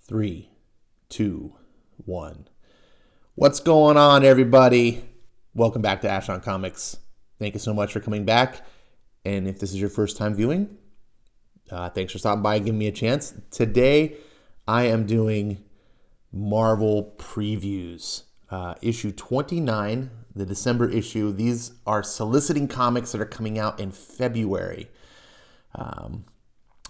Three, two, one. What's going on, everybody? Welcome back to Ash on Comics. Thank you so much for coming back. And if this is your first time viewing, thanks for stopping by and giving me a chance. Today, I am doing Marvel previews. Issue 29, the December issue. These are soliciting comics that are coming out in February.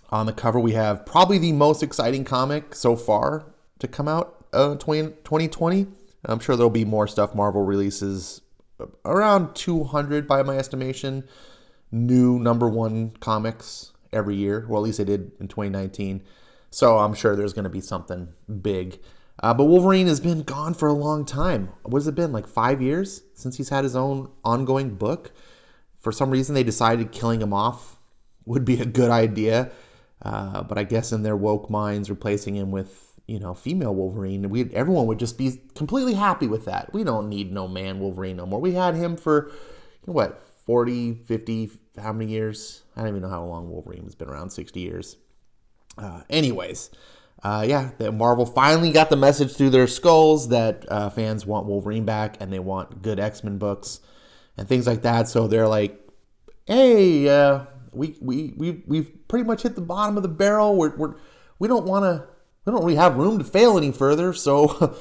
On the cover, we have probably the most exciting comic so far to come out in 2020. I'm sure there'll be more stuff. Marvel releases around 200 by my estimation. New number one comics every year. Well, at least they did in 2019. So I'm sure there's going to be something big. But Wolverine has been gone for a long time. What has it been, like 5 years since he's had his own ongoing book? For some reason, they decided killing him off would be a good idea. But I guess in their woke minds, replacing him with, female Wolverine, everyone would just be completely happy with that. We don't need no man Wolverine no more. We had him for, 40, 50, how many years? I don't even know how long Wolverine has been around, 60 years. Marvel finally got the message through their skulls that fans want Wolverine back and they want good X-Men books and things like that. So they're like, hey, we've pretty much hit the bottom of the barrel. We don't really have room to fail any further. So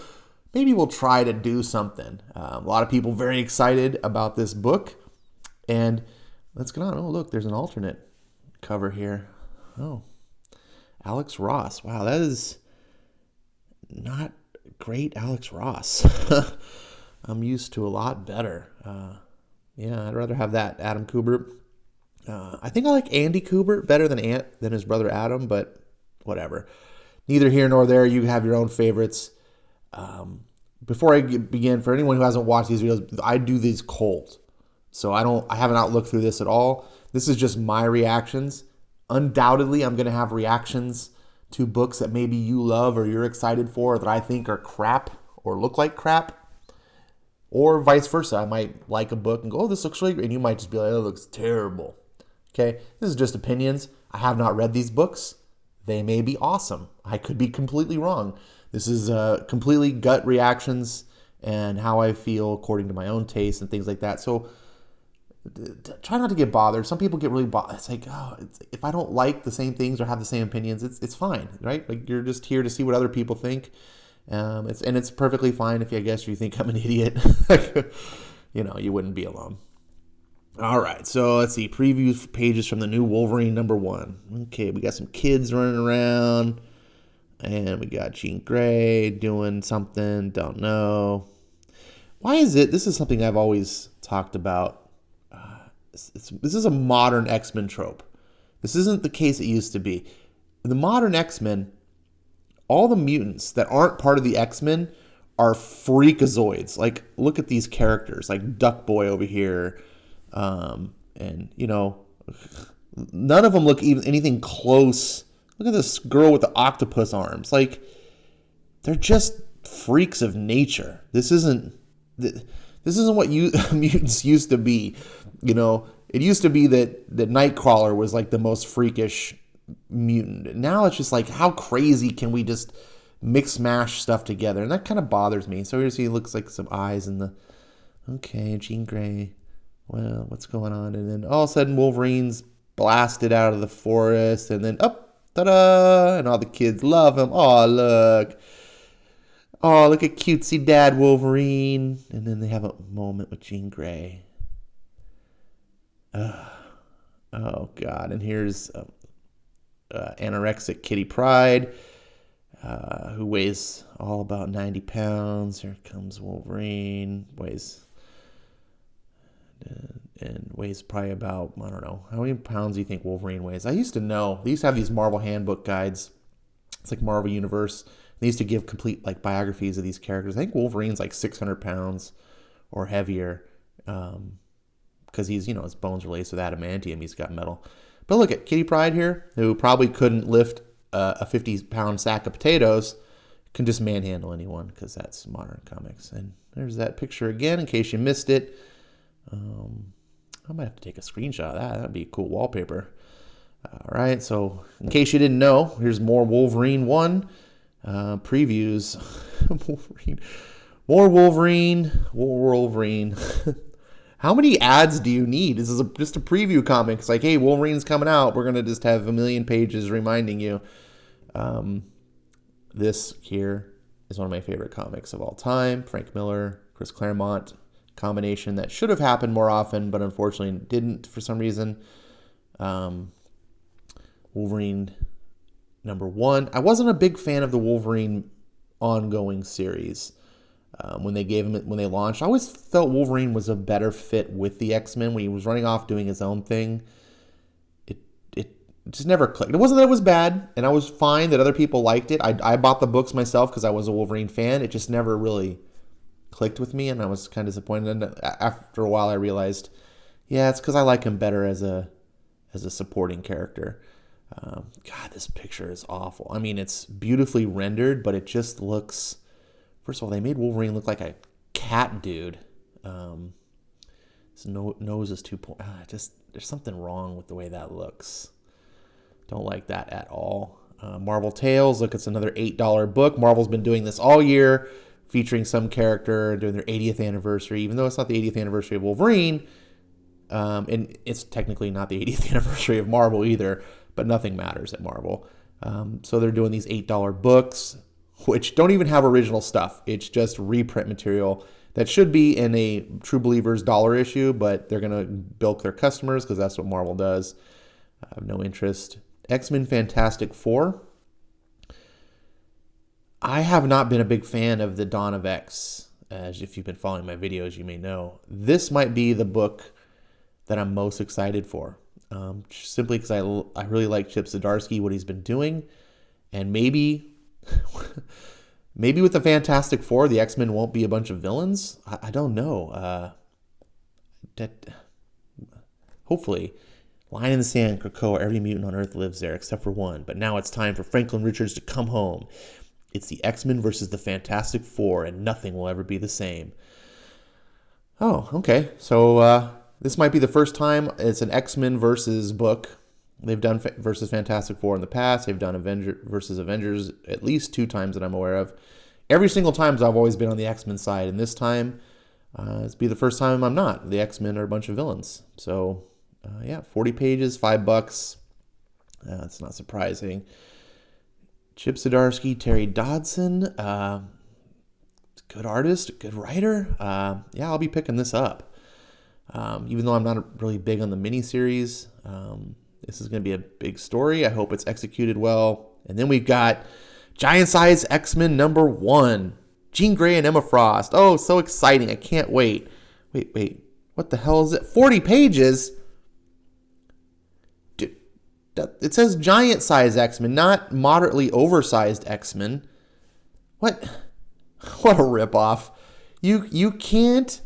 maybe we'll try to do something. A lot of people very excited about this book, and let's get on. Oh, look, there's an alternate cover here. Oh, Alex Ross. Wow, that is not great Alex Ross. I'm used to a lot better. I'd rather have that Adam Kubert. I think I like Andy Kubert better than his brother Adam, but whatever. Neither here nor there. You have your own favorites. Before I begin, for anyone who hasn't watched these videos, I do these cold. So I haven't outlooked through this at all. This is just my reactions. Undoubtedly, I'm going to have reactions to books that maybe you love or you're excited for that I think are crap or look like crap. Or vice versa. I might like a book and go, oh, this looks really great. And you might just be like, oh, it looks terrible. Okay, this is just opinions. I have not read these books. They may be awesome. I could be completely wrong. This is completely gut reactions and how I feel according to my own taste and things like that. So try not to get bothered. Some people get really bothered. It's like, if I don't like the same things or have the same opinions, it's fine, right? Like, you're just here to see what other people think. It's perfectly fine if you think I'm an idiot. You wouldn't be alone. All right, so let's see. Preview pages from the new Wolverine #1. Okay, we got some kids running around. And we got Jean Grey doing something. Don't know. Why is it? This is something I've always talked about. This is a modern X-Men trope. This isn't the case it used to be. In the modern X-Men, all the mutants that aren't part of the X-Men are freakazoids. Like, look at these characters, like Duck Boy over here. None of them look even anything close. Look at this girl with the octopus arms. Like, they're just freaks of nature. This isn't what mutants used to be. It used to be that Nightcrawler was like the most freakish mutant. Now it's just like, how crazy can we just mix mash stuff together? And that kind of bothers me. So here's he looks like some eyes in the. Okay, Jean Grey. Well, what's going on? And then all of a sudden, Wolverine's blasted out of the forest, and then up, ta-da! And all the kids love him. Oh, look at cutesy Dad Wolverine. And then they have a moment with Jean Grey. Oh God! And here's anorexic Kitty Pryde, who weighs all about 90 pounds. Here comes Wolverine, weighs probably about, I don't know, how many pounds do you think Wolverine weighs? I used to know. They used to have these Marvel handbook guides. It's like Marvel Universe. They used to give complete biographies of these characters. I think Wolverine's like 600 pounds or heavier, because he's, his bones are laced with adamantium. He's got metal. But look at Kitty Pryde here, who probably couldn't lift a 50-pound sack of potatoes, can just manhandle anyone, because that's modern comics. And there's that picture again, in case you missed it. I might have to take a screenshot of that. That'd be cool wallpaper. All right, so in case you didn't know, here's more Wolverine 1. Previews. Wolverine. More Wolverine. Wolverine. How many ads do you need? This is just a preview comic. It's like, hey, Wolverine's coming out. We're going to just have a million pages reminding you. This here is one of my favorite comics of all time. Frank Miller, Chris Claremont combination that should have happened more often, but unfortunately didn't for some reason. Wolverine #1. I wasn't a big fan of the Wolverine ongoing series. When they launched, I always felt Wolverine was a better fit with the X-Men. When he was running off doing his own thing, it just never clicked. It wasn't that it was bad, and I was fine that other people liked it. I bought the books myself because I was a Wolverine fan. It just never really clicked with me, and I was kind of disappointed. And after a while, I realized, yeah, it's because I like him better as a supporting character. God, this picture is awful. I mean, it's beautifully rendered, but it just looks... First of all, they made Wolverine look like a cat dude. His nose is too point. Just there's something wrong with the way that looks. Don't like that at all. Marvel Tales. Look, it's another $8 book. Marvel's been doing this all year, featuring some character doing their 80th anniversary. Even though it's not the 80th anniversary of Wolverine, and it's technically not the 80th anniversary of Marvel either. But nothing matters at Marvel. So they're doing these $8 books, which don't even have original stuff. It's just reprint material that should be in a True Believers dollar issue, but they're going to bilk their customers because that's what Marvel does. I have no interest. X-Men Fantastic Four. I have not been a big fan of the Dawn of X. As if you've been following my videos, you may know. This might be the book that I'm most excited for. Simply because I really like Chip Zdarsky, what he's been doing. And maybe with the Fantastic Four, the X-Men won't be a bunch of villains. I don't know. Hopefully, line in the sand, Krakoa, every mutant on Earth lives there except for one. But now it's time for Franklin Richards to come home. It's the X-Men versus the Fantastic Four, and nothing will ever be the same. Oh, okay. So this might be the first time it's an X-Men versus book. They've done versus Fantastic Four in the past. They've done versus Avengers at least 2 times that I'm aware of. Every single time I've always been on the X-Men side, and this time it's be the first time I'm not. The X-Men are a bunch of villains. So, 40 pages, $5. That's not surprising. Chip Zdarsky, Terry Dodson, good artist, good writer. I'll be picking this up. Even though I'm not really big on the miniseries, this is going to be a big story. I hope it's executed well. And then we've got Giant Size X-Men #1, Jean Grey and Emma Frost. Oh, so exciting. I can't wait. Wait. What the hell is it? 40 pages? Dude, it says Giant Size X-Men, not moderately oversized X-Men. What a ripoff. You can't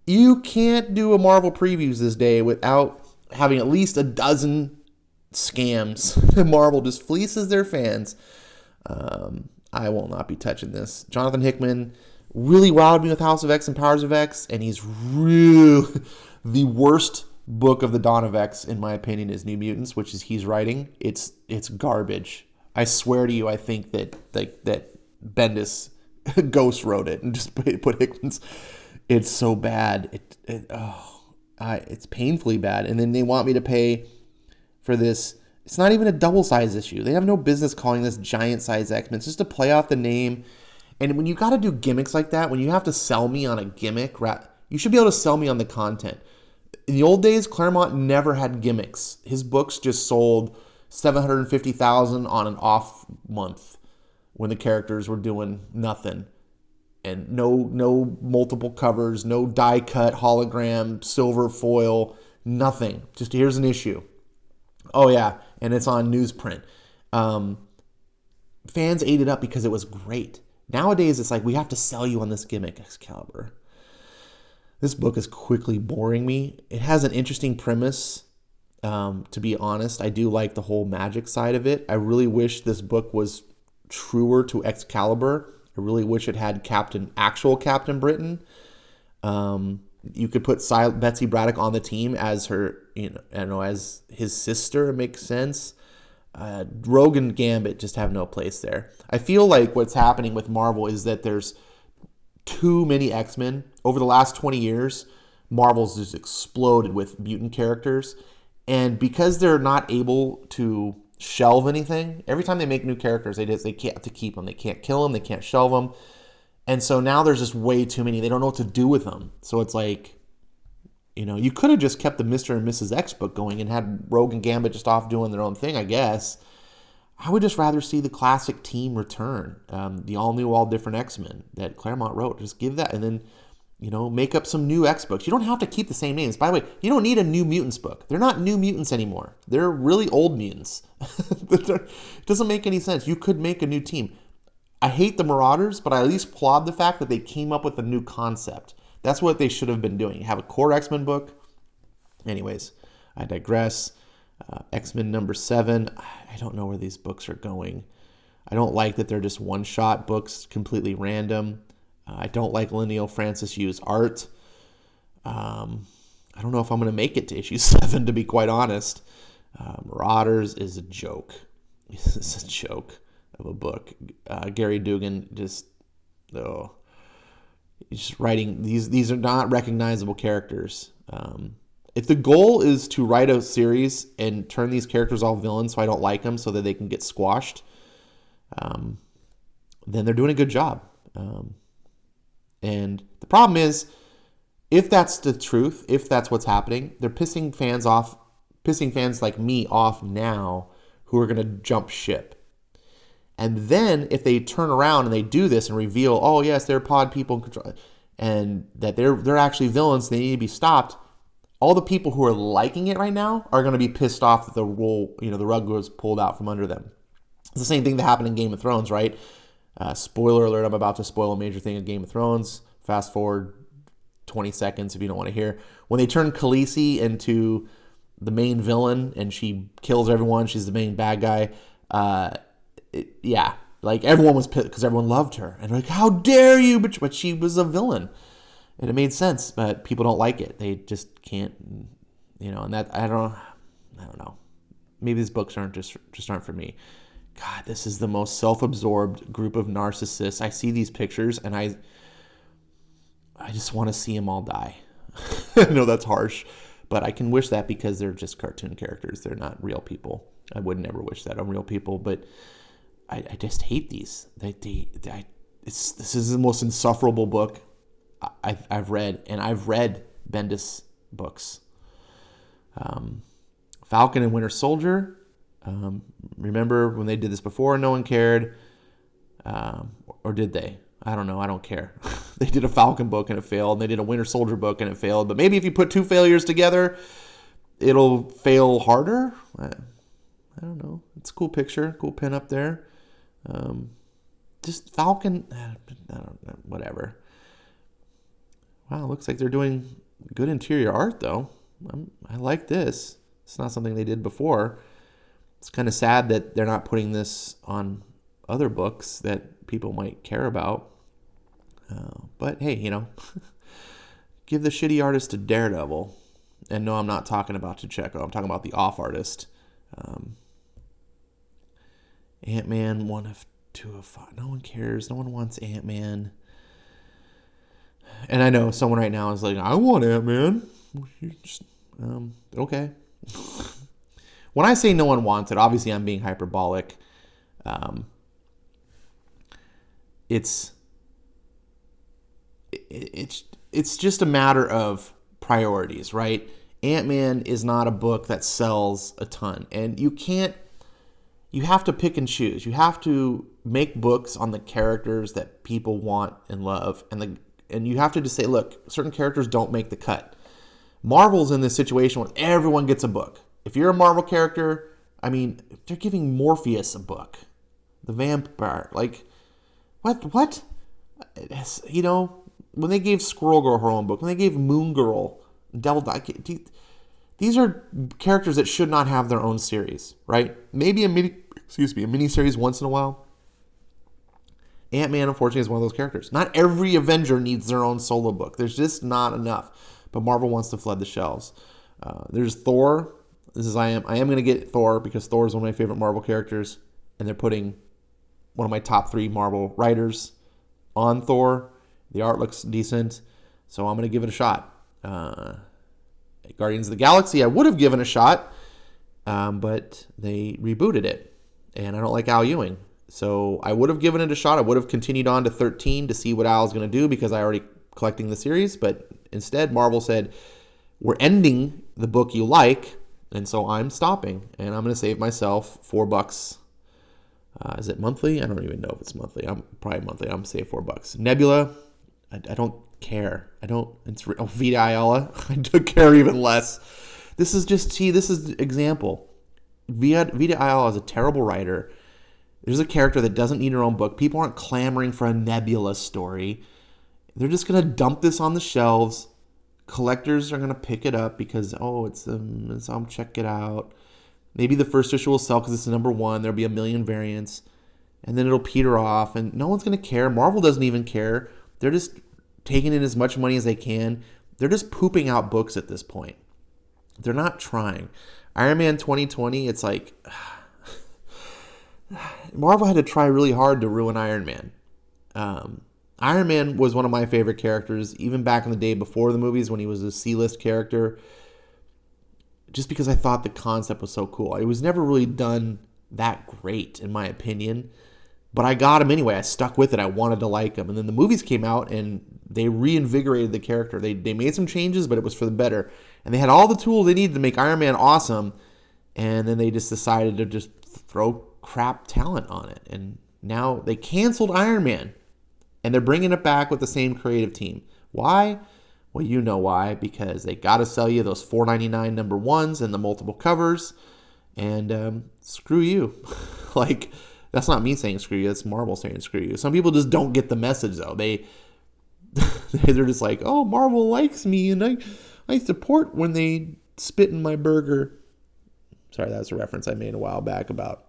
do a Marvel previews this day without having at least a dozen scams. Marvel just fleeces their fans. I will not be touching this. Jonathan Hickman really wowed me with House of X and Powers of X, and he's really the worst book of the Dawn of X, in my opinion, is New Mutants, which is he's writing. It's garbage. I swear to you, I think that Bendis ghost wrote it and just put Hickman's. It's so bad. It's painfully bad. And then they want me to pay for this. It's not even a double-size issue. They have no business calling this Giant Size X-Men. It's just to play off the name. And when you got to do gimmicks like that, when you have to sell me on a gimmick, you should be able to sell me on the content. In the old days, Claremont never had gimmicks. His books just sold $750,000 on an off month when the characters were doing nothing. And no multiple covers, no die cut, hologram, silver foil, nothing. Just here's an issue. Oh yeah, and it's on newsprint. Fans ate it up because it was great. Nowadays, it's like we have to sell you on this gimmick, Excalibur. This book is quickly boring me. It has an interesting premise. To be honest, I do like the whole magic side of it. I really wish this book was truer to Excalibur. I really wish it had actual Captain Britain. You could put Betsy Braddock on the team as her, as his sister. It makes sense. Rogue and Gambit just have no place there. I feel like what's happening with Marvel is that there's too many X-Men. Over the last 20 years, Marvel's just exploded with mutant characters. And because they're not able to shelve anything, every time they make new characters, they can't have to keep them. They can't kill them. They can't shelve them. And so now there's just way too many. They don't know what to do with them. So it's like, you could have just kept the Mr. and Mrs. X book going and had Rogue and Gambit just off doing their own thing, I guess. I would just rather see the classic team return, the all-new, all-different X-Men that Claremont wrote. Just give that, and then, make up some new X books. You don't have to keep the same names. By the way, you don't need a New Mutants book. They're not New Mutants anymore. They're really old mutants. It doesn't make any sense. You could make a new team. I hate the Marauders, but I at least applaud the fact that they came up with a new concept. That's what they should have been doing. Have a core X-Men book. Anyways, I digress. X-Men number 7. I don't know where these books are going. I don't like that they're just one-shot books, completely random. I don't like Linneo Francis Yu's art. I don't know if I'm going to make it to issue 7, to be quite honest. Marauders is a joke. It's a joke of a book. Gary Dugan just writing these are not recognizable characters. If the goal is to write a series and turn these characters all villains so I don't like them so that they can get squashed, then they're doing a good job. And the problem is, if that's the truth, if that's what's happening, they're pissing fans like me off now who are going to jump ship. And then if they turn around and they do this and reveal, oh yes, they're pod people in control, and that they're actually villains, they need to be stopped, all the people who are liking it right now are going to be pissed off that the rug was pulled out from under them. It's the same thing that happened in Game of Thrones, right? Spoiler alert, I'm about to spoil a major thing in Game of Thrones. Fast forward 20 seconds if you don't want to hear. When they turn Khaleesi into the main villain and she kills everyone, she's the main bad guy, like everyone was pissed because everyone loved her. And like, how dare you? But she was a villain. And it made sense, but people don't like it. They just can't, and that, I don't know. Maybe these books aren't aren't for me. God, this is the most self-absorbed group of narcissists. I see these pictures and I just want to see them all die. I know that's harsh, but I can wish that because they're just cartoon characters. They're not real people. I would never wish that on real people, but I just hate these. This is the most insufferable book I've read, and I've read Bendis books. Falcon and Winter Soldier. Remember when they did this before? No one cared, or did they? I don't know. I don't care. They did a Falcon book and it failed. And they did a Winter Soldier book and it failed. But maybe if you put two failures together, it'll fail harder. I don't know. It's a cool picture, cool pin up there. Just Falcon, I don't know, whatever. Wow, looks like they're doing good interior art though. I like this. It's not something they did before. It's kind of sad that they're not putting this on other books that people might care about. But hey, give the shitty artist to Daredevil. And no, I'm not talking about Pacheco. I'm talking about the off artist. Ant-Man 1 of 2 of 5. No one cares. No one wants Ant-Man. And I know someone right now is like, I want Ant-Man. Okay. When I say no one wants it, obviously I'm being hyperbolic. It's just a matter of priorities, right? Ant-Man is not a book that sells a ton, and you have to pick and choose. You have to make books on the characters that people want and love, and you have to just say, look, certain characters don't make the cut. Marvel's in this situation where everyone gets a book. If you're a Marvel character, they're giving Morpheus a book, the vampire. Like, what? When they gave Squirrel Girl her own book, when they gave Moon Girl, Devil, these are characters that should not have their own series, right? Maybe a mini series once in a while. Ant-Man, unfortunately, is one of those characters. Not every Avenger needs their own solo book. There's just not enough. But Marvel wants to flood the shelves. There's Thor. I am going to get Thor because Thor is one of my favorite Marvel characters, and they're putting one of my top 3 Marvel writers on Thor. The art looks decent, so I'm going to give it a shot. Guardians of the Galaxy, I would have given a shot, but they rebooted it, and I don't like Al Ewing. So I would have given it a shot. I would have continued on to 13 to see what Al's going to do because I already collecting the series, but instead Marvel said, we're ending the book you like, and so I'm stopping, and I'm going to save myself $4. Is it monthly? I don't even know if it's monthly. I'm probably monthly. I'm going to save $4. Nebula, I don't care. It's Vita Ayala. I don't care even less. This is example. Vita Ayala is a terrible writer. There's a character that doesn't need her own book. People aren't clamoring for a Nebula story. They're just going to dump this on the shelves. Collectors are going to pick it up because, I'll check it out. Maybe the first issue will sell because it's the number 1. There'll be a million variants. And then it'll peter off. And no one's going to care. Marvel doesn't even care. They're just taking in as much money as they can. They're just pooping out books at this point. They're not trying. Iron Man 2020, it's like... Marvel had to try really hard to ruin Iron Man. Iron Man was one of my favorite characters, even back in the day before the movies when he was a C-list character, just because I thought the concept was so cool. It was never really done that great, in my opinion, but I got him anyway. I stuck with it. I wanted to like him. And then the movies came out, and they reinvigorated the character. They made some changes, but it was for the better. And they had all the tools they needed to make Iron Man awesome, and then they just decided to just throw crap talent on it. And now they canceled Iron Man. And they're bringing it back with the same creative team. Why? Well, you know why. Because they got to sell you those $4.99 number 1s and the multiple covers. And screw you. Like, that's not me saying screw you. That's Marvel saying screw you. Some people just don't get the message, though. They're just like, oh, Marvel likes me. And I support when they spit in my burger. Sorry, that's a reference I made a while back about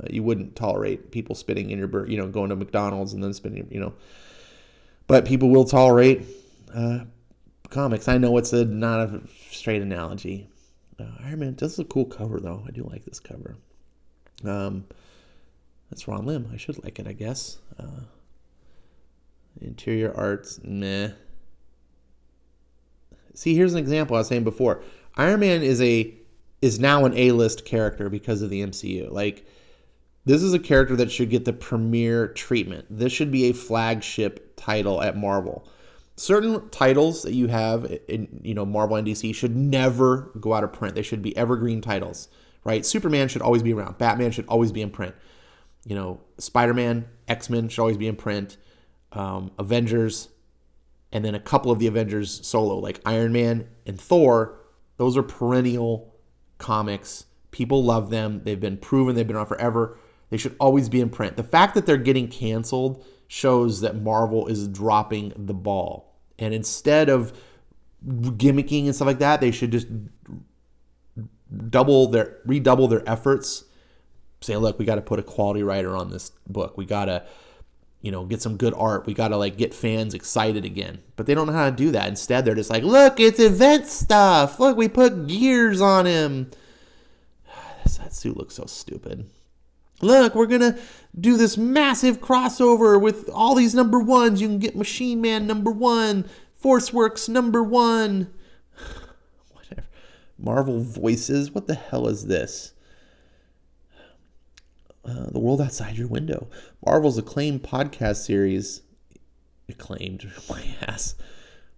you wouldn't tolerate people spitting in your burger, going to McDonald's and then spitting, But people will tolerate comics. I know it's not a straight analogy. Iron Man, this is a cool cover, though. I do like this cover. That's Ron Lim. I should like it, I guess. Interior arts, meh. See, here's an example I was saying before. Iron Man is now an A-list character because of the MCU. Like, this is a character that should get the premier treatment. This should be a flagship title at Marvel. Certain titles that you have in Marvel and DC should never go out of print. They should be evergreen titles, right? Superman should always be around. Batman should always be in print. Spider-Man, X-Men should always be in print. Avengers, and then a couple of the Avengers solo, like Iron Man and Thor. Those are perennial comics. People love them. They've been proven. They've been around forever. They should always be in print. The fact that they're getting canceled shows that Marvel is dropping the ball. And instead of gimmicking and stuff like that, they should just redouble their efforts. Say, look, we got to put a quality writer on this book. We got to, get some good art. We got to get fans excited again. But they don't know how to do that. Instead, they're just like, look, it's event stuff. Look, we put gears on him. That suit looks so stupid. Look, we're going to do this massive crossover with all these number 1s. You can get Machine Man number 1, Forceworks number 1. Whatever. Marvel Voices. What the hell is this? The World Outside Your Window. Marvel's acclaimed podcast series. Acclaimed, my ass.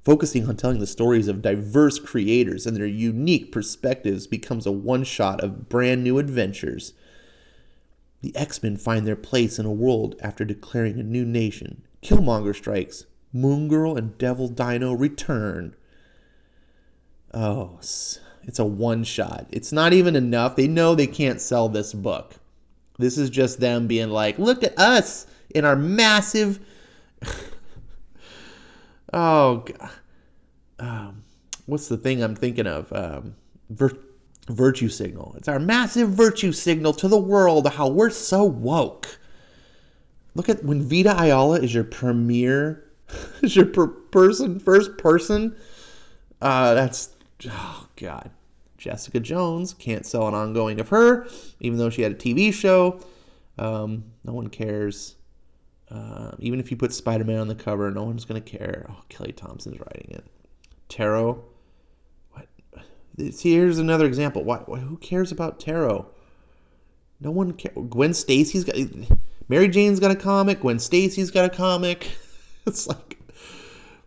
Focusing on telling the stories of diverse creators and their unique perspectives becomes a one-shot of brand new adventures. The X-Men find their place in a world after declaring a new nation. Killmonger strikes. Moon Girl and Devil Dino return. Oh, it's a one-shot. It's not even enough. They know they can't sell this book. This is just them being like, look at us in our massive... Oh, God. What's the thing I'm thinking of? Virtue signal. It's our massive virtue signal to the world how we're so woke. Look at when Vita Ayala is your premier, is your first person. That's, oh God, Jessica Jones, can't sell an ongoing of her, even though she had a TV show. No one cares. Even if you put Spider-Man on the cover, no one's going to care. Oh, Kelly Thompson's writing it. Tarot. What? See, here's another example. Who cares about Tarot? No one cares. Gwen Stacy's got... Mary Jane's got a comic. Gwen Stacy's got a comic. It's like...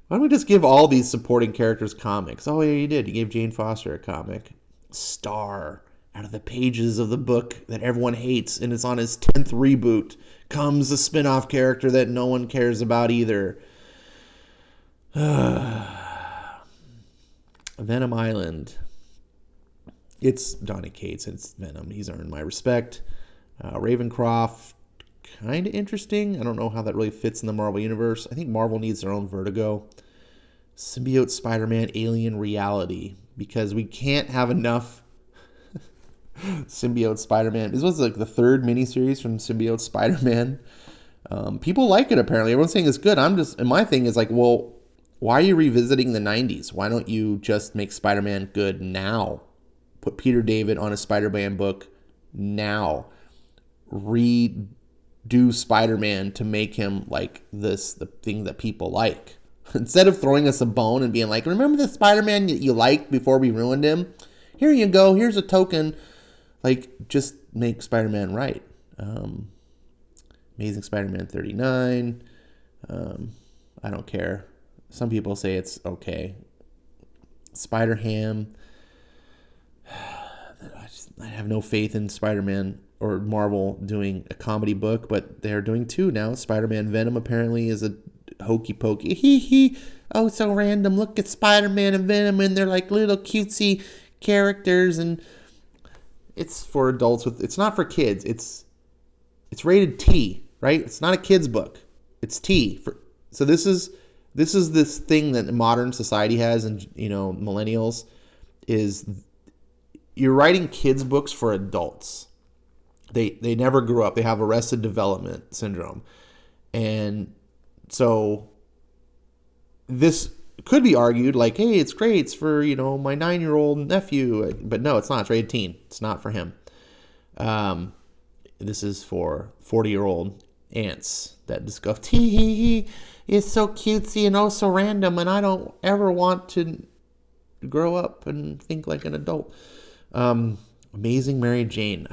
Why don't we just give all these supporting characters comics? Oh, yeah, you did. You gave Jane Foster a comic. Star, out of the pages of the book that everyone hates, and it's on his 10th reboot, comes a spin-off character that no one cares about either. Venom Island. It's Donny Cates, and it's Venom. He's earned my respect. Ravencroft, kind of interesting. I don't know how that really fits in the Marvel Universe. I think Marvel needs their own Vertigo. Symbiote Spider-Man Alien Reality, because we can't have enough Symbiote Spider-Man. This was like the third miniseries from Symbiote Spider-Man. People like it, apparently. Everyone's saying it's good. And my thing is like, well, why are you revisiting the 90s? Why don't you just make Spider-Man good now? Put Peter David on a Spider-Man book now. Redo Spider-Man to make him like the thing that people like. Instead of throwing us a bone and being like, remember the Spider-Man you liked before we ruined him? Here you go. Here's a token. Like, just make Spider-Man right. Amazing Spider-Man 39. I don't care. Some people say it's okay. Spider-Ham. I have no faith in Spider-Man or Marvel doing a comedy book, but they're doing two now. Spider-Man Venom apparently is a hokey pokey. Hee. Oh, so random. Look at Spider-Man and Venom, and they're like little cutesy characters, and it's for adults it's not for kids. It's rated T, right? It's not a kid's book. It's T. So this is this thing that modern society has, and millennials, is you're writing kids books for adults. They never grew up. They have Arrested Development syndrome. And so this could be argued like, hey, it's great. It's for, my 9-year-old nephew. But no, it's not. It's rated teen. It's not for him. This is for 40-year-old aunts that just go, tee, it's so cutesy and oh so random, and I don't ever want to grow up and think like an adult. Amazing Mary Jane.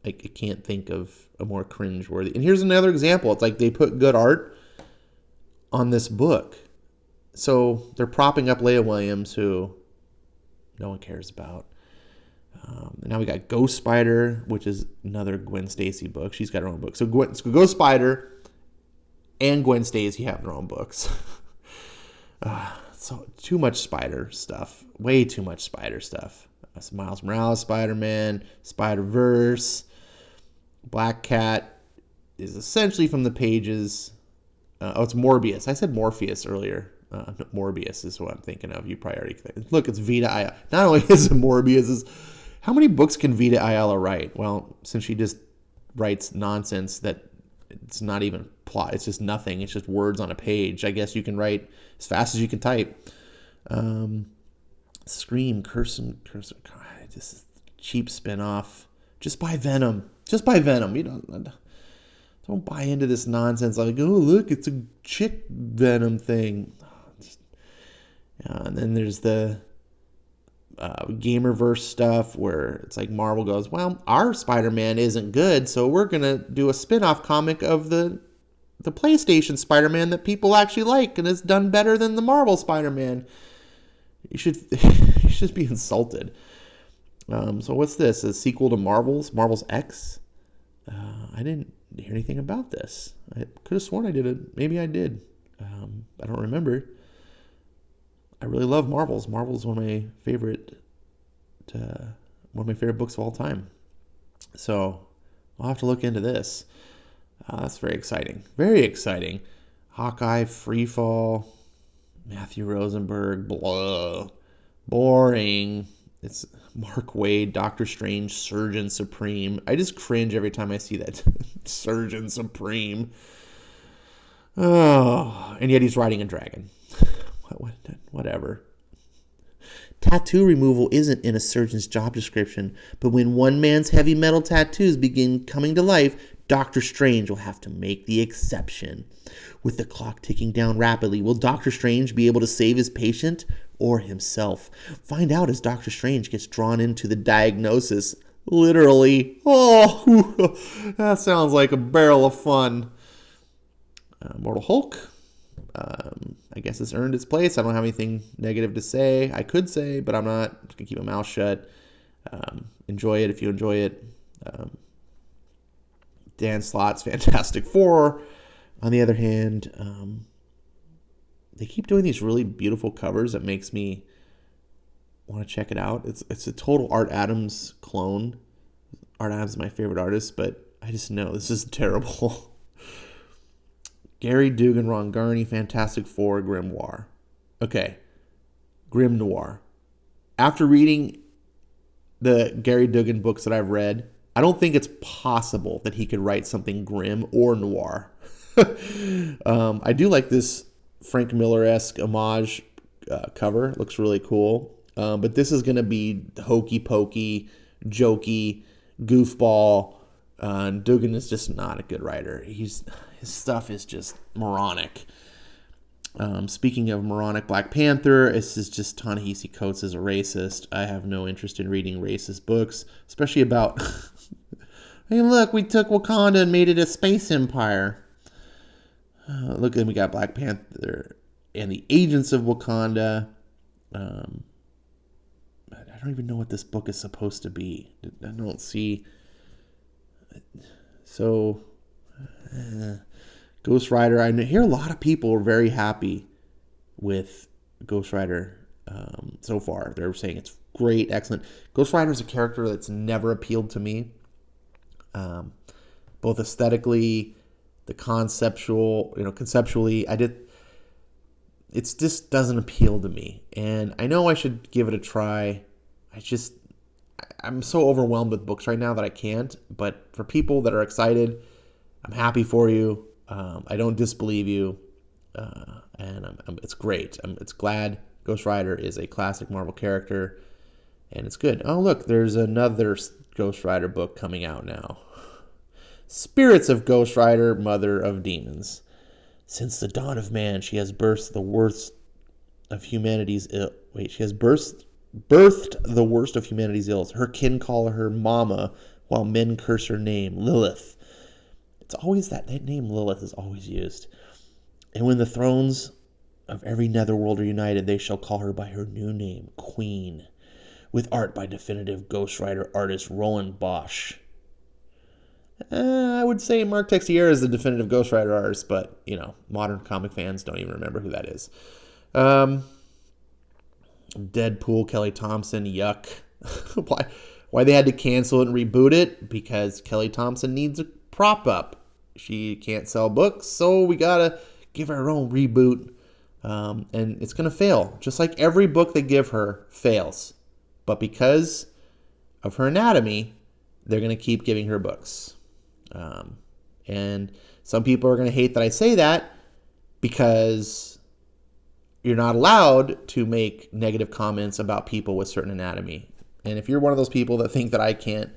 I can't think of a more cringe-worthy. And here's another example. It's like they put good art on this book. So they're propping up Leah Williams, who no one cares about. And now we got Ghost Spider, which is another Gwen Stacy book. She's got her own book. So Ghost Spider and Gwen Stacy have their own books. So too much Spider stuff. Way too much Spider stuff. Miles Morales Spider-Man, Spider-Verse. Black Cat is essentially from the pages. It's Morbius. I said Morpheus earlier. Morbius is what I'm thinking of. You probably already think. Look, it's Vita Ayala. Not only is it Morbius, how many books can Vita Ayala write? Well, since she just writes nonsense that it's not even plot. It's just nothing. It's just words on a page. I guess you can write as fast as you can type. Scream, Curse. God, this is cheap spinoff. Just buy Venom. You don't buy into this nonsense like, oh, look, it's a chick Venom thing. And then there's the Gamerverse stuff where it's like Marvel goes, well, our Spider-Man isn't good, so we're going to do a spin-off comic of the PlayStation Spider-Man that people actually like and is done better than the Marvel Spider-Man. You should just be insulted. So what's this? A sequel to Marvel's X? I didn't hear anything about this. I could have sworn I did it. Maybe I did. I don't remember. I really love Marvel's. Marvel's one of my favorite books of all time. So I'll have to look into this. That's very exciting. Very exciting. Hawkeye, Freefall, Matthew Rosenberg, blah. Boring. It's Mark Waid, Doctor Strange, Surgeon Supreme. I just cringe every time I see that. Surgeon Supreme. Oh, and yet he's riding a dragon. Whatever. Tattoo removal isn't in a surgeon's job description, but when one man's heavy metal tattoos begin coming to life, Doctor Strange will have to make the exception. With the clock ticking down rapidly, will Doctor Strange be able to save his patient or himself? Find out as Doctor Strange gets drawn into the diagnosis. Literally. Oh, that sounds like a barrel of fun. Mortal Hulk. I guess it's earned its place. I don't have anything negative to say. I could say, but I'm not. I'm just going to keep my mouth shut. Enjoy it if you enjoy it. Dan Slott's Fantastic Four. On the other hand, they keep doing these really beautiful covers that makes me want to check it out. It's a total Art Adams clone. Art Adams is my favorite artist, but I just know this is terrible. Gary Dugan, Ron Garney, Fantastic Four, Grimoire. Okay, Grim Noir. After reading the Gary Dugan books that I've read, I don't think it's possible that he could write something grim or noir. I do like this Frank Miller-esque homage cover. It looks really cool. But this is going to be hokey pokey, jokey, goofball. Dugan is just not a good writer. His stuff is just moronic. Speaking of moronic Black Panther, this is just Ta-Nehisi Coates is a racist. I have no interest in reading racist books, especially about, hey, look, we took Wakanda and made it a space empire. Look, and we got Black Panther and the agents of Wakanda. I don't even know what this book is supposed to be. I don't see. So, Ghost Rider. I hear a lot of people are very happy with Ghost Rider so far. They're saying it's great, excellent. Ghost Rider is a character that's never appealed to me, both aesthetically, the conceptually. It just doesn't appeal to me, and I know I should give it a try. I'm so overwhelmed with books right now that I can't. But for people that are excited, I'm happy for you. I don't disbelieve you, and it's great. It's glad Ghost Rider is a classic Marvel character, and it's good. Oh, look, there's another Ghost Rider book coming out now. Spirits of Ghost Rider, Mother of Demons. Since the dawn of man, she has birthed the worst of humanity's ill. She has birthed the worst of humanity's ills. Her kin call her Mama, while men curse her name, Lilith. It's always that name Lilith is always used. And when the thrones of every netherworld are united, they shall call her by her new name, Queen, with art by definitive Ghost Rider artist Roland Bosch. I would say Mark Texier is the definitive Ghost Rider artist, but, modern comic fans don't even remember who that is. Deadpool, Kelly Thompson, yuck. Why they had to cancel it and reboot it? Because Kelly Thompson needs a prop up. She can't sell books, so we gotta give her own reboot. And it's gonna fail. Just like every book they give her fails. But because of her anatomy, they're gonna keep giving her books. And some people are gonna hate that I say that because you're not allowed to make negative comments about people with certain anatomy. And if you're one of those people that think that I can't,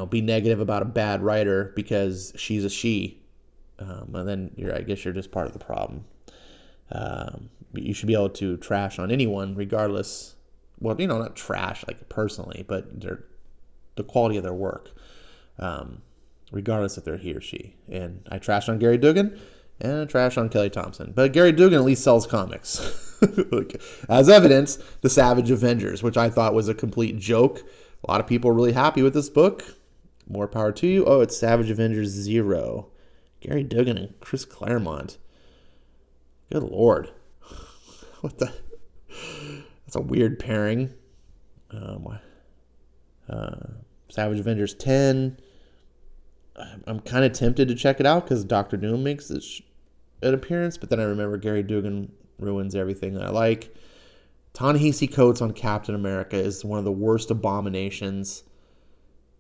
be negative about a bad writer because she's a she, and then I guess you're just part of the problem. You should be able to trash on anyone regardless. Well, not trash like personally, but the quality of their work, regardless if they're he or she. And I trashed on Gary Dugan. And trash on Kelly Thompson. But Gary Dugan at least sells comics. As evidence, The Savage Avengers, which I thought was a complete joke. A lot of people are really happy with this book. More power to you. Oh, it's Savage Avengers 0. Gary Dugan and Chris Claremont. Good Lord. What the? That's a weird pairing. Savage Avengers 10. I'm kind of tempted to check it out because Doctor Doom makes an appearance, but then I remember Gary Dugan ruins everything that I like. Ta-Nehisi Coates on Captain America is one of the worst abominations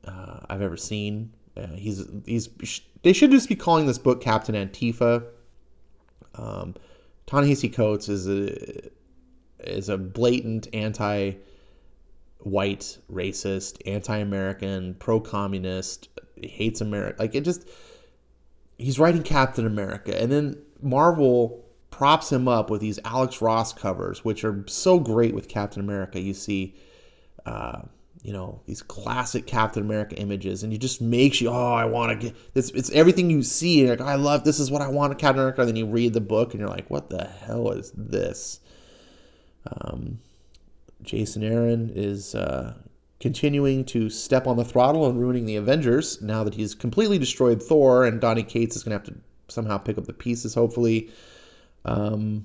I've ever seen. They should just be calling this book Captain Antifa. Ta-Nehisi Coates is is a blatant anti-white, racist, anti-American, pro-communist, hates America. Like, it just, he's writing Captain America. And then Marvel props him up with these Alex Ross covers, which are so great with Captain America. You see, these classic Captain America images, and it just makes you, I want to get this. It's everything you see. And you're like, I love, this is what I want in Captain America. And then you read the book and you're like, what the hell is this? Jason Aaron is continuing to step on the throttle and ruining the Avengers now that he's completely destroyed Thor, and Donny Cates is going to have to somehow pick up the pieces, hopefully. The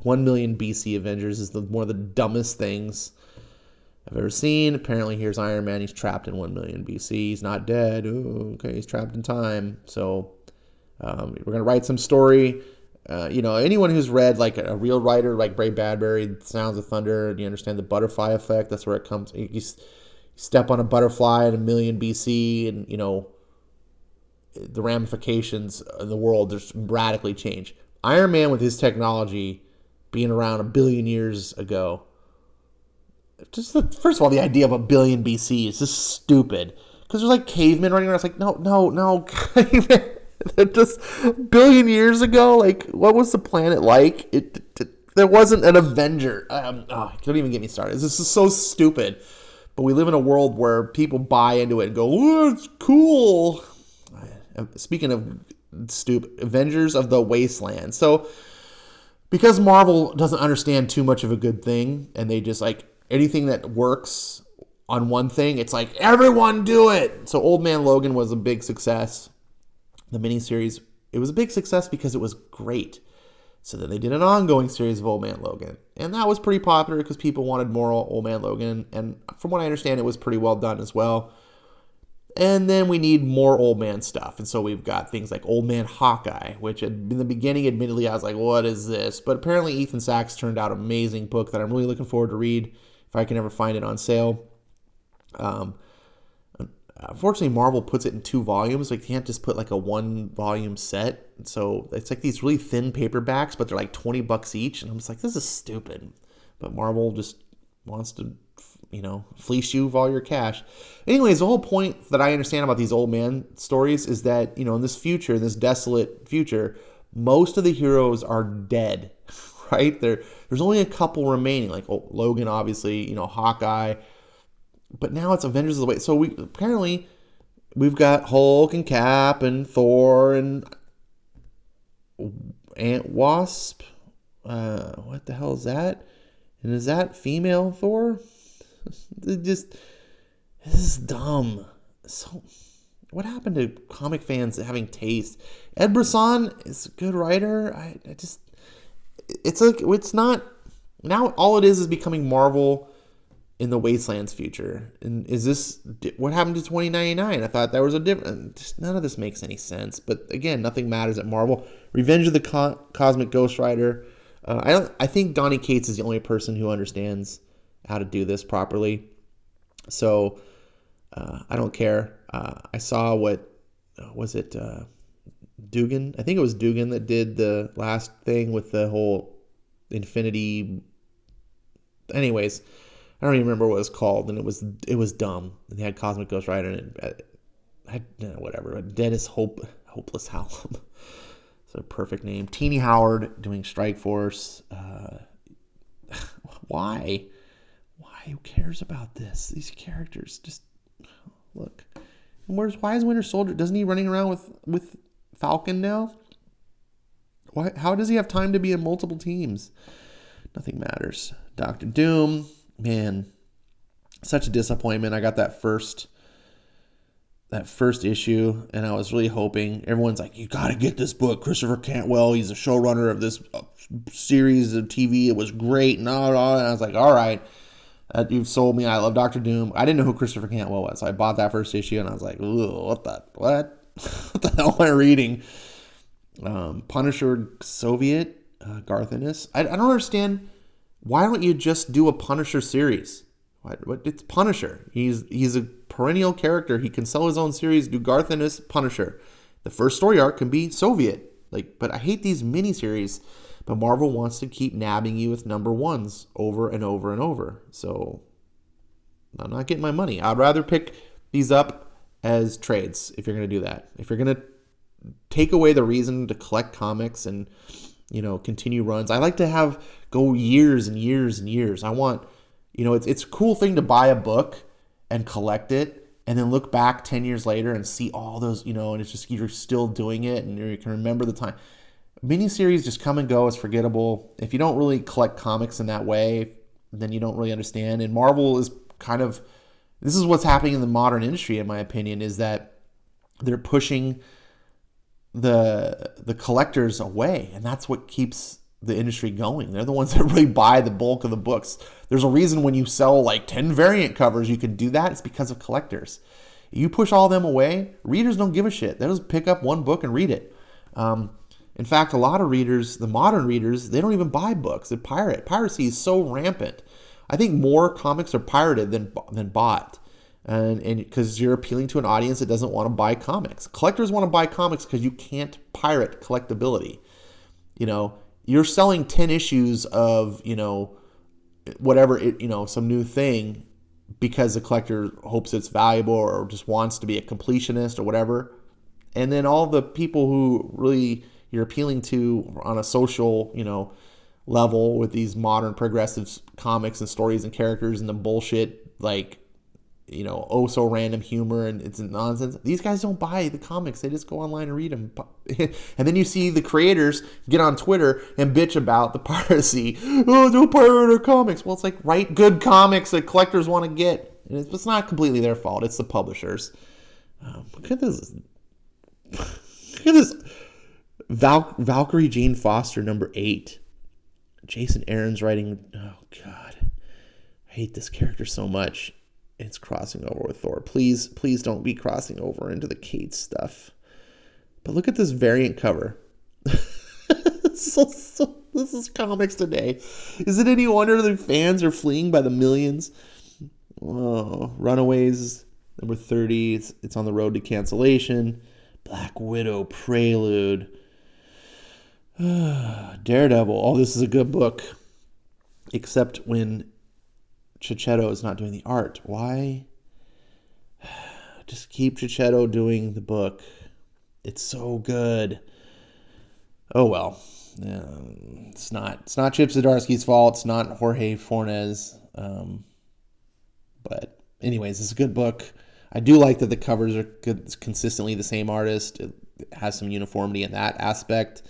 1 million BC Avengers is one of the dumbest things I've ever seen. Apparently, here's Iron Man. He's trapped in 1 million BC. He's not dead. Ooh, okay, he's trapped in time. So we're going to write some story. Anyone who's read like a real writer like Ray Bradbury, Sounds of Thunder, and you understand the butterfly effect, that's where it comes. You step on a butterfly in 1 million BC, and, the ramifications of the world just radically change. Iron Man, with his technology being around 1 billion years ago, first of all, the idea of 1 billion BC is just stupid. Because there's like cavemen running around. It's like, no, cavemen. Just 1 billion years ago, like, what was the planet like? There wasn't an Avenger. Don't even get me started. This is so stupid. But we live in a world where people buy into it and go, oh, it's cool. Speaking of stupid, Avengers of the Wasteland. So, because Marvel doesn't understand too much of a good thing, and they just like anything that works on one thing, it's like, everyone do it. So Old Man Logan was a big success. The miniseries, it was a big success because it was great. So then they did an ongoing series of Old Man Logan. And that was pretty popular because people wanted more Old Man Logan. And from what I understand, it was pretty well done as well. And then we need more Old Man stuff. And so we've got things like Old Man Hawkeye, which in the beginning, admittedly, I was like, what is this? But apparently Ethan Sachs turned out an amazing book that I'm really looking forward to read if I can ever find it on sale. Unfortunately, Marvel puts it in 2 volumes. Like, you can't just put like a 1-volume set. So it's like these really thin paperbacks, but they're like $20 each. And I'm just like, this is stupid. But Marvel just wants to, fleece you of all your cash. Anyways, the whole point that I understand about these Old Man stories is that, in this future, in this desolate future, most of the heroes are dead, right? There's only a couple remaining, like Logan, obviously, Hawkeye. But now it's Avengers of the Way. So we've got Hulk and Cap and Thor and Ant Wasp. What the hell is that? And is that female Thor? This is dumb. So what happened to comic fans having taste? Ed Brisson is a good writer. It's not. Now all it is becoming Marvel in the Wasteland's future. And is this what happened to 2099? I thought there was a different. None of this makes any sense. But again, nothing matters at Marvel. Revenge of the Cosmic Ghost Rider. I think Donny Cates is the only person who understands how to do this properly. So I don't care. I saw was it Dugan? I think it was Dugan that did the last thing with the whole Infinity. Anyways, I don't even remember what it was called, and it was dumb. And they had Cosmic Ghost Rider and whatever. Dennis Hopeless Hallam. It's a perfect name. Teenie Howard doing Strike Force. Why? Who cares about this? These characters just look. And why is Winter Soldier? Doesn't he running around with Falcon now? Why? How does he have time to be in multiple teams? Nothing matters. Doctor Doom, man, such a disappointment. I got that first issue, and I was really hoping. Everyone's like, you got to get this book. Christopher Cantwell, he's a showrunner of this series of TV. It was great. And I was like, all right, you've sold me. I love Doctor Doom. I didn't know who Christopher Cantwell was, so I bought that first issue, and I was like, ooh, what? What the hell am I reading? Punisher Soviet, Garth Ennis. I don't understand. Why don't you just do a Punisher series? It's Punisher. He's a perennial character. He can sell his own series. Do Garth Ennis Punisher. The first story arc can be Soviet. But I hate these miniseries. But Marvel wants to keep nabbing you with number ones over and over and over. So I'm not getting my money. I'd rather pick these up as trades if you're going to do that. If you're going to take away the reason to collect comics and, continue runs. I like to go years and years and years. I want, it's a cool thing to buy a book and collect it and then look back 10 years later and see all those, and it's just, you're still doing it and you can remember the time. Miniseries just come and go. It's forgettable. If you don't really collect comics in that way, then you don't really understand. And Marvel is this is what's happening in the modern industry, in my opinion, is that they're pushing the collectors away, and that's what keeps the industry going. They're the ones that really buy the bulk of the books. There's a reason when you sell like 10 variant covers, you can do that. It's because of collectors. You push all them away, readers don't give a shit. They'll just pick up one book and read it. In fact, a lot of readers, the modern readers, they don't even buy books. They pirate. Piracy is so rampant. I think more comics are pirated than bought. And because you're appealing to an audience that doesn't want to buy comics. Collectors want to buy comics because you can't pirate collectability. You're selling 10 issues of, whatever, some new thing because the collector hopes it's valuable or just wants to be a completionist or whatever. And then all the people who really you're appealing to on a social, level with these modern progressive comics and stories and characters and the bullshit, like, so random humor and it's nonsense. These guys don't buy the comics. They just go online and read them. And then you see the creators get on Twitter and bitch about the piracy. Oh, don't pirate our comics. Well, it's like, write good comics that collectors want to get. And it's not completely their fault. It's the publishers. Look at this. Look at this. Valkyrie Jane Foster, number 8. Jason Aaron's writing. Oh, God. I hate this character so much. It's crossing over with Thor. Please don't be crossing over into the Kate stuff. But look at this variant cover. So this is comics today. Is it any wonder that fans are fleeing by the millions? Oh, Runaways, number 30. It's on the road to cancellation. Black Widow, Prelude. Daredevil. Oh, this is a good book. Except when Chichetto is not doing the art. Why? Just keep Chichetto doing the book. It's so good. Oh well. It's not Chip Zdarsky's fault. It's not Jorge Fornes. But anyways, it's a good book. I do like that the covers are consistently the same artist. It has some uniformity in that aspect.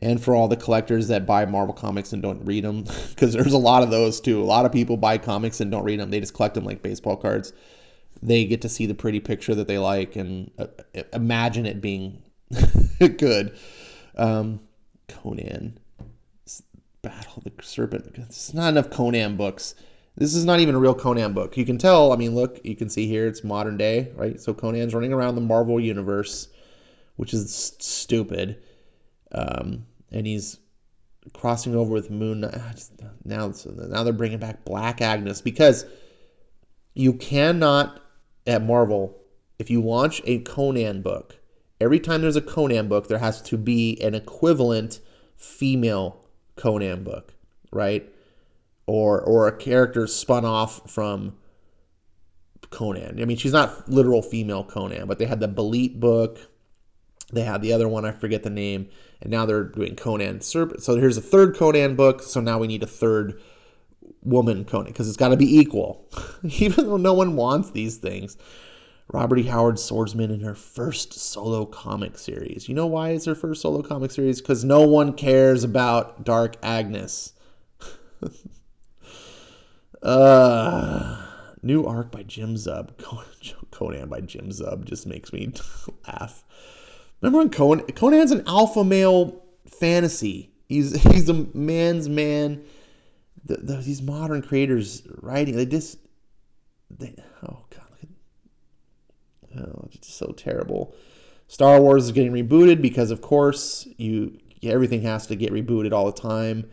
And for all the collectors that buy Marvel comics and don't read them, because there's a lot of those too. A lot of people buy comics and don't read them. They just collect them like baseball cards. They get to see the pretty picture that they like and imagine it being good. Conan. Battle of the Serpent. It's not enough Conan books. This is not even a real Conan book. You can tell, look, you can see here it's modern day, right? So Conan's running around the Marvel universe, which is stupid. And he's crossing over with Moon Knight. Now they're bringing back Black Agnes because you cannot, at Marvel, if you launch a Conan book, every time there's a Conan book, there has to be an equivalent female Conan book, right? Or a character spun off from Conan. She's not literal female Conan, but they had the Belit book. They had the other one, I forget the name, and now they're doing Conan Serpent. So here's a third Conan book, so now we need a third woman Conan, because it's got to be equal, even though no one wants these things. Robert E. Howard Swordsman in her first solo comic series. You know why it's her first solo comic series? Because no one cares about Dark Agnes. New arc by Jim Zub. Conan by Jim Zub just makes me laugh. Remember when Conan's an alpha male fantasy. He's a man's man. These modern creators writing, oh God, it's just so terrible. Star Wars is getting rebooted because, of course, everything has to get rebooted all the time.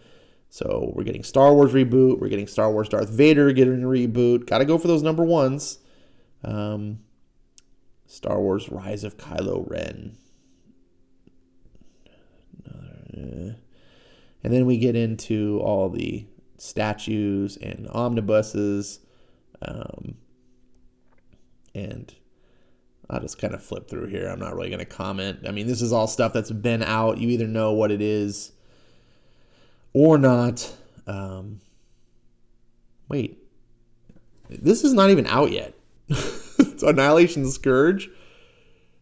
So we're getting Star Wars reboot. We're getting Star Wars Darth Vader getting a reboot. Got to go for those number ones. Star Wars Rise of Kylo Ren. And then we get into all the statues and omnibuses. And I'll just kind of flip through here. I'm not really going to comment. I mean, this is all stuff that's been out. You either know what it is or not. Wait. This is not even out yet. It's Annihilation Scourge.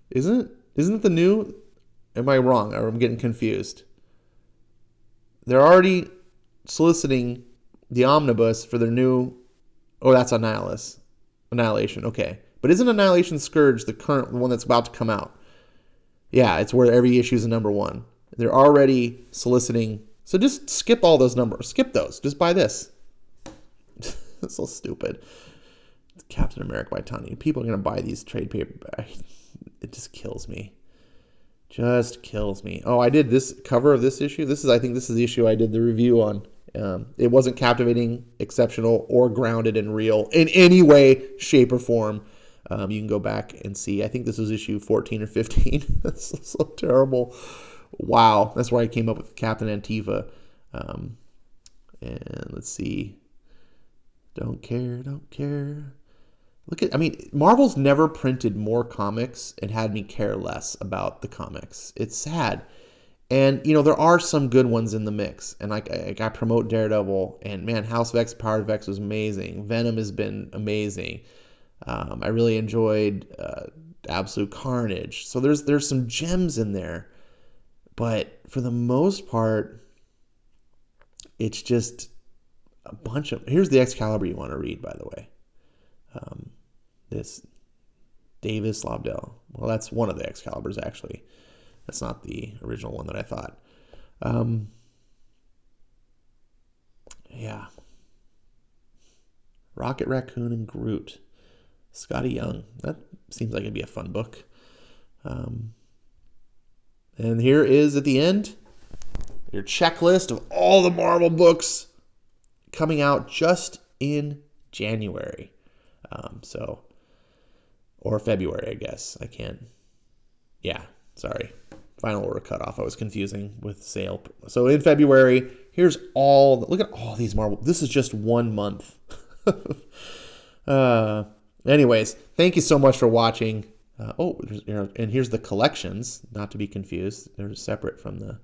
Isn't it the new? Am I wrong? Or I'm getting confused. They're already soliciting the omnibus for their new... Oh, that's Annihilation. Okay. But isn't Annihilation Scourge the current one that's about to come out? Yeah, it's where every issue is a number one. They're already soliciting... So just skip all those numbers. Skip those. Just buy this. That's so stupid. It's Captain America by Tony. People are going to buy these trade paper. It just kills me. Just kills me. Oh, I did this cover of this issue. I think this is the issue I did the review on. It wasn't captivating, exceptional, or grounded and real in any way, shape, or form. You can go back and see. I think this was issue 14 or 15. That's so terrible. Wow. That's where I came up with Captain Antifa. And let's see. Don't care. Marvel's never printed more comics and had me care less about the comics. It's sad. And, there are some good ones in the mix. And I promote Daredevil. And, man, House of X, Power of X was amazing. Venom has been amazing. I really enjoyed Absolute Carnage. So there's some gems in there. But for the most part, it's just a bunch of... Here's the Excalibur you want to read, by the way. This Davis Lobdell. Well, that's one of the Excaliburs, actually. That's not the original one that I thought. Yeah. Rocket Raccoon and Groot. Scotty Young. That seems like it'd be a fun book. And here is, at the end, your checklist of all the Marvel books coming out just in January. Or February, I guess. I can't. Yeah, sorry. Final order cutoff. I was confusing with sale. So in February, here's look at all these Marvel. This is just 1 month. Anyways, thank you so much for watching. And here's the collections, not to be confused. They're separate from the...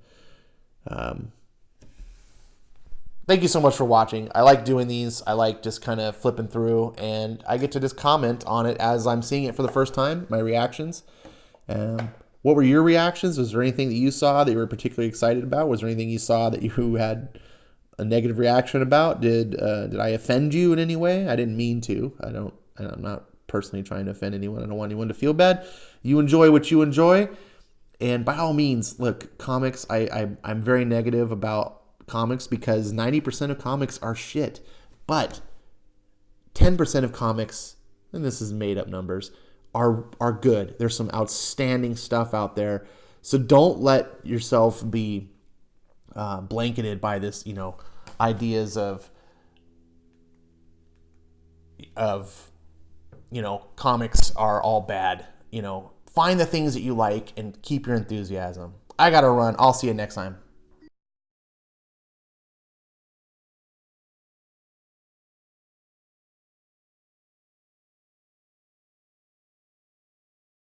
Thank you so much for watching. I like doing these. I like just kind of flipping through, and I get to just comment on it as I'm seeing it for the first time, my reactions. What were your reactions? Was there anything that you saw that you were particularly excited about? Was there anything you saw that you had a negative reaction about? Did I offend you in any way? I didn't mean to. I'm not personally trying to offend anyone. I don't want anyone to feel bad. You enjoy what you enjoy. And by all means, look, comics, I'm very negative about comics because 90% of comics are shit. But 10% of comics, and this is made up numbers, are good. There's some outstanding stuff out there. So don't let yourself be blanketed by this, ideas of comics are all bad. Find the things that you like and keep your enthusiasm. I gotta run. I'll see you next time.